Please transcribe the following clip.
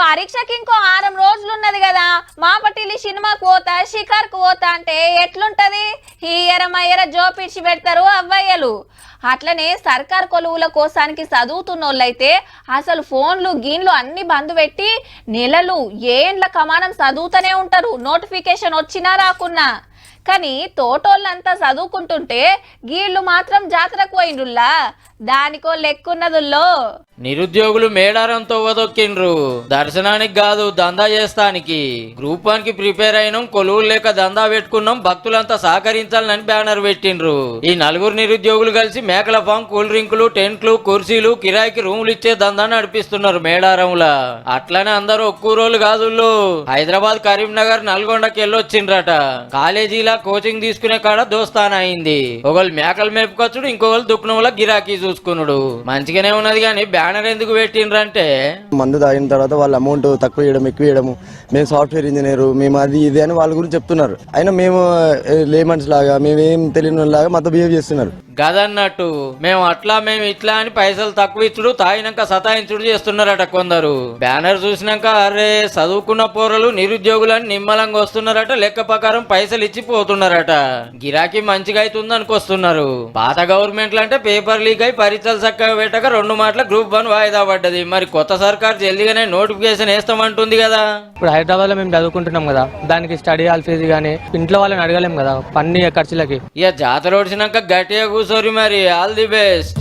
పరీక్షకి ఇంకో 6 రోజులున్నది కదా, మాపటిల్లి సినిమాకు పోతా షికార్కు పోతా అంటే ఎట్లుంటది? హీయరమయ్యర జోపిడ్చి పెడతారు అవ్వయ్యలు. అట్లనే సర్కార్ కొలువుల కోసానికి చదువుతున్నోళ్ళైతే అసలు ఫోన్లు గీన్లు అన్ని బంద్ పెట్టి నెలలు ఏండ్ల కమానం చదువుతూనే ఉంటారు, నోటిఫికేషన్ వచ్చినా రాకున్నా. కానీ తోటోళ్ళంతా చదువుకుంటుంటే గీళ్లు మాత్రం జాతరకు పోయిండుల్లా, దానికో లెక్కున్నదుల్లో. నిరుద్యోగులు మేడారంతో వదొక్కిండ్రు. దర్శనానికి కాదు దందా చేస్తానికి. గ్రూప్ 1 కి ప్రిపేర్ అయినాం, కొలువులు లేక దందా పెట్టుకున్నాం, భక్తులంతా సహకరించాలని బ్యానర్ పెట్టిండ్రు. ఈ 4 నిరుద్యోగులు కలిసి మేకల ఫామ్, కూల్ డ్రింకులు, టెంట్లు, కుర్చీలు, కిరాయికి రూములు ఇచ్చే దందా నడిపిస్తున్నారు మేడారంలా. అట్లనే అందరూ ఒక్కూరోళ్ళు కాదుల్లో హైదరాబాద్, కరీంనగర్, నల్గొండకి వెళ్ళొచ్చిండ్రట. కాలేజీలా కోచింగ్ తీసుకునే కాడ దోస్తాన అయింది. ఒకళ్ళు మేకలు మేపుకొచ్చుడు, ఇంకొకళ్ళు దుఃఖంలో గిరాకీ చూసుకున్నాడు. మంచిగానే ఉన్నది కానీ బ్యానర్ ఎందుకు పెట్టిండ్రంటే, మందు తాగిన తర్వాత వాళ్ళ అమౌంట్ తక్కువ చేయడం, ఎక్కువ చేయడము, మేము సాఫ్ట్వేర్ ఇంజనీర్, మేము అది ఇది అని వాళ్ళ గురించి చెప్తున్నారు. అయినా మేము లేమన్స్ లాగా, మేమేం తెలియని లాగా మాతో బిహేవ్ చేస్తున్నారు. గదన్నట్టు మేము అట్లా మేము ఇట్లా అని పైసలు తక్కువ ఇచ్చుడు, తాగినాక సతాయించుడు చేస్తున్నారట కొందరు. బ్యానర్ చూసినాక అరే చదువుకున్న పోరలు నిరుద్యోగులని నిమ్మలంగా వస్తున్నారట, లెక్క ప్రకారం పైసలు ఇచ్చి పోతున్నారట. గిరాకీ మంచిగా అవుతుంది అనుకొస్తున్నారు. పాత గవర్నమెంట్లు అంటే పేపర్ లీక్ అయి పరీక్షలు చక్కగా పెట్టక 2 మాటల గ్రూప్ 1 వాయిదా పడ్డది. మరి కొత్త సర్కార్ జల్దిగానే నోటిఫికేషన్ వేస్తామంటుంది కదా. ఇప్పుడు హైదరాబాద్ లో మేము చదువుకుంటున్నాం కదా, దానికి స్టడీ హాల్ ఫీజు కానీ ఇంట్లో వాళ్ళని అడగలేం కదా, పన్ని ఖర్చులకి. ఇక జాతర ఓడిచినాక గట్టిగా కూర్చోరి మరి. All the best.